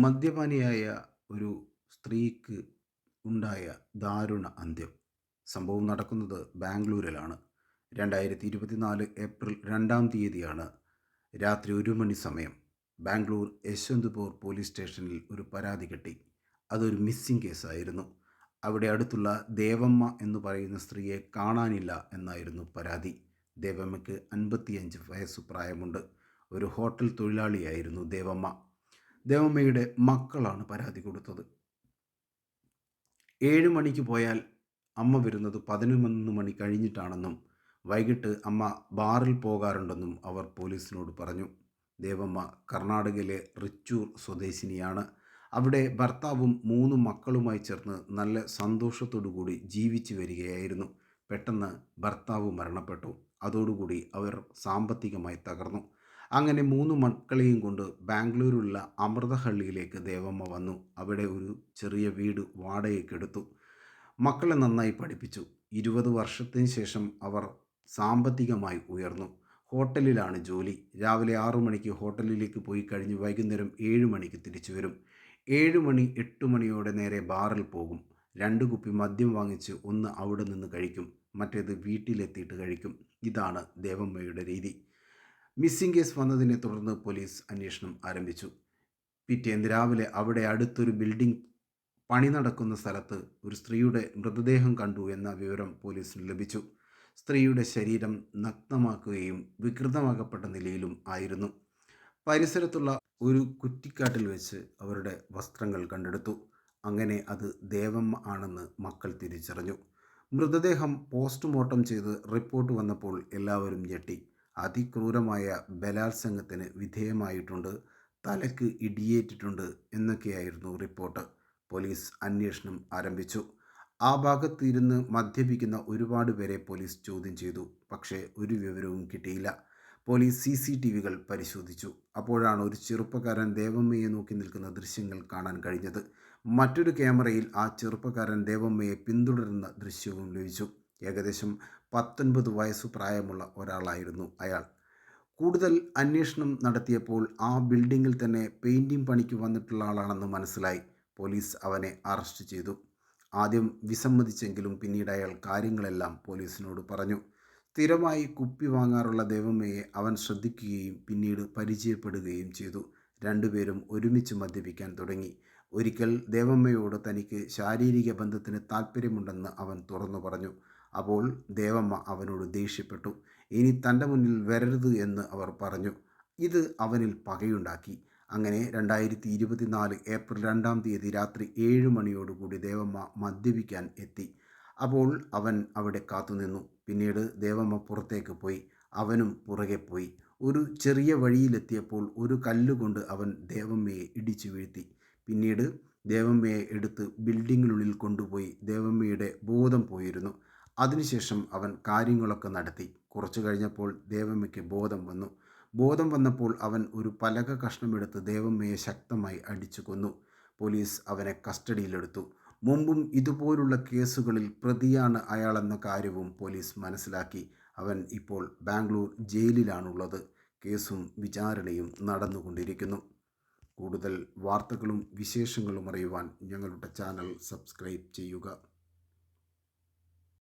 മദ്യപാനിയായ ഒരു സ്ത്രീക്ക് ഉണ്ടായ ദാരുണ അന്ത്യം. സംഭവം നടക്കുന്നത് ബാംഗ്ലൂരിലാണ്. 2024 ഏപ്രിൽ 2-ാം തീയതിയാണ് രാത്രി 1 മണി സമയം. ബാംഗ്ലൂർ യശ്വന്ത്പൂർ പോലീസ് സ്റ്റേഷനിൽ ഒരു പരാതി കിട്ടി. അതൊരു മിസ്സിംഗ് കേസായിരുന്നു. അവിടെ അടുത്തുള്ള ദേവമ്മ എന്ന് പറയുന്ന സ്ത്രീയെ കാണാനില്ല എന്നായിരുന്നു പരാതി. ദേവമ്മയ്ക്ക് 55 വയസ്സ് പ്രായമുണ്ട്. ഒരു ഹോട്ടൽ തൊഴിലാളിയായിരുന്നു ദേവമ്മ. ദേവമ്മയുടെ മക്കളാണ് പരാതി കൊടുത്തത്. 7 മണിക്ക് പോയാൽ അമ്മ വരുന്നത് 11 മണി കഴിഞ്ഞിട്ടാണെന്നും വൈകിട്ട് അമ്മ ബാറിൽ പോകാറുണ്ടെന്നും അവർ പോലീസിനോട് പറഞ്ഞു. ദേവമ്മ കർണാടകയിലെ റിച്ചൂർ സ്വദേശിനിയാണ്. അവിടെ ഭർത്താവും 3 മക്കളുമായി ചേർന്ന് നല്ല സന്തോഷത്തോടു കൂടി ജീവിച്ചു വരികയായിരുന്നു. പെട്ടെന്ന് ഭർത്താവ് മരണപ്പെട്ടു. അതോടുകൂടി അവർ സാമ്പത്തികമായി തകർന്നു. അങ്ങനെ 3 മക്കളെയും കൊണ്ട് ബാംഗ്ലൂരിലുള്ള അമൃതഹള്ളിയിലേക്ക് ദേവമ്മ വന്നു. അവിടെ ഒരു ചെറിയ വീട് വാടകയ്ക്കെടുത്തു. മക്കളെ നന്നായി പഠിപ്പിച്ചു. 20 വർഷത്തിന് ശേഷം അവർ സാമ്പത്തികമായി ഉയർന്നു. ഹോട്ടലിലാണ് ജോലി. രാവിലെ 6 മണിക്ക് ഹോട്ടലിലേക്ക് പോയി കഴിഞ്ഞ് വൈകുന്നേരം 7 മണിക്ക് തിരിച്ചു വരും. 7 മണി 8 മണിയോടെ നേരെ ബാറിൽ പോകും. 2 കുപ്പി മദ്യം വാങ്ങിച്ച് ഒന്ന് അവിടെ നിന്ന് കഴിക്കും, മറ്റേത് വീട്ടിലെത്തിയിട്ട് കഴിക്കും. ഇതാണ് ദേവമ്മയുടെ രീതി. മിസ്സിംഗ് കേസ് വന്നതിനെ തുടർന്ന് പോലീസ് അന്വേഷണം ആരംഭിച്ചു. പിറ്റേന്ന് രാവിലെ അവിടെ അടുത്തൊരു ബിൽഡിംഗ് പണി നടക്കുന്ന സ്ഥലത്ത് ഒരു സ്ത്രീയുടെ മൃതദേഹം കണ്ടു എന്ന വിവരം പോലീസിന് ലഭിച്ചു. സ്ത്രീയുടെ ശരീരം നഗ്നമാക്കുകയും വികൃതമാക്കപ്പെട്ട നിലയിലും ആയിരുന്നു. പരിസരത്തുള്ള ഒരു കുറ്റിക്കാട്ടിൽ വെച്ച് അവരുടെ വസ്ത്രങ്ങൾ കണ്ടെടുത്തു. അങ്ങനെ അത് ദേവമ്മ ആണെന്ന് മക്കൾ തിരിച്ചറിഞ്ഞു. മൃതദേഹം പോസ്റ്റ്മോർട്ടം ചെയ്ത് റിപ്പോർട്ട് വന്നപ്പോൾ എല്ലാവരും ഞെട്ടി. അതിക്രൂരമായ ബലാത്സംഗത്തിന് വിധേയമായിട്ടുണ്ട്, തലയ്ക്ക് ഇടിയേറ്റിട്ടുണ്ട് എന്നൊക്കെയായിരുന്നു റിപ്പോർട്ട്. പോലീസ് അന്വേഷണം ആരംഭിച്ചു. ആ ഭാഗത്ത് ഇരുന്ന് മദ്യപിക്കുന്ന ഒരുപാട് പേരെ പോലീസ് ചോദ്യം ചെയ്തു. പക്ഷേ ഒരു വിവരവും കിട്ടിയില്ല. പോലീസ് CCTVകൾ പരിശോധിച്ചു. അപ്പോഴാണ് ഒരു ചെറുപ്പക്കാരൻ ദേവമ്മയെ നോക്കി നിൽക്കുന്ന ദൃശ്യങ്ങൾ കാണാൻ കഴിഞ്ഞത്. മറ്റൊരു ക്യാമറയിൽ ആ ചെറുപ്പക്കാരൻ ദേവമ്മയെ പിന്തുടരുന്ന ദൃശ്യവും ലഭിച്ചു. ഏകദേശം 19 വയസ്സു പ്രായമുള്ള ഒരാളായിരുന്നു അയാൾ. കൂടുതൽ അന്വേഷണം നടത്തിയപ്പോൾ ആ ബിൽഡിങ്ങിൽ തന്നെ പെയിൻറ്റിംഗ് പണിക്ക് വന്നിട്ടുള്ള ആളാണെന്ന് മനസ്സിലായി. പോലീസ് അവനെ അറസ്റ്റ് ചെയ്തു. ആദ്യം വിസമ്മതിച്ചെങ്കിലും പിന്നീട് അയാൾ കാര്യങ്ങളെല്ലാം പോലീസിനോട് പറഞ്ഞു. സ്ഥിരമായി കുപ്പി വാങ്ങാറുള്ള ദേവമ്മയെ അവൻ ശ്രദ്ധിക്കുകയും പിന്നീട് പരിചയപ്പെടുകയും ചെയ്തു. രണ്ടുപേരും ഒരുമിച്ച് മദ്യപിക്കാൻ തുടങ്ങി. ഒരിക്കൽ ദേവമ്മയോട് തനിക്ക് ശാരീരിക ബന്ധത്തിന് താല്പര്യമുണ്ടെന്ന് അവൻ തുറന്നു പറഞ്ഞു. അപ്പോൾ ദേവമ്മ അവനോട് ദേഷ്യപ്പെട്ടു. ഇനി തൻ്റെ മുന്നിൽ വരരുത് എന്ന് അവർ പറഞ്ഞു. ഇത് അവനിൽ പകയുണ്ടാക്കി. അങ്ങനെ 2024 ഏപ്രിൽ 2-ാം തീയതി രാത്രി 7 മണിയോടുകൂടി ദേവമ്മ മദ്യപിക്കാൻ എത്തി. അപ്പോൾ അവൻ അവിടെ കാത്തുനിന്നു. പിന്നീട് ദേവമ്മ പുറത്തേക്ക് പോയി. അവനും പുറകെ പോയി. ഒരു ചെറിയ വഴിയിലെത്തിയപ്പോൾ ഒരു കല്ലുകൊണ്ട് അവൻ ദേവമ്മയെ ഇടിച്ചു വീഴ്ത്തി. പിന്നീട് ദേവമ്മയെ എടുത്ത് ബിൽഡിങ്ങിനുള്ളിൽ കൊണ്ടുപോയി. ദേവമ്മയുടെ ബോധം പോയിരുന്നു. അതിനുശേഷം അവൻ കാര്യങ്ങളൊക്കെ നടത്തി. കുറച്ചു കഴിഞ്ഞപ്പോൾ ദേവമ്മയ്ക്ക് ബോധം വന്നു. ബോധം വന്നപ്പോൾ അവൻ ഒരു പലക കഷ്ണമെടുത്ത് ദേവമ്മയെ ശക്തമായി അടിച്ചു കൊന്നു. പോലീസ് അവനെ കസ്റ്റഡിയിലെടുത്തു. മുമ്പും ഇതുപോലുള്ള കേസുകളിൽ പ്രതിയാണ് അയാളെന്ന കാര്യവും പോലീസ് മനസ്സിലാക്കി. അവൻ ഇപ്പോൾ ബാംഗ്ലൂർ ജയിലിലാണുള്ളത്. കേസും വിചാരണയും നടന്നുകൊണ്ടിരിക്കുന്നു. കൂടുതൽ വാർത്തകളും വിശേഷങ്ങളും അറിയുവാൻ ഞങ്ങളുടെ ചാനൽ സബ്സ്ക്രൈബ് ചെയ്യുക.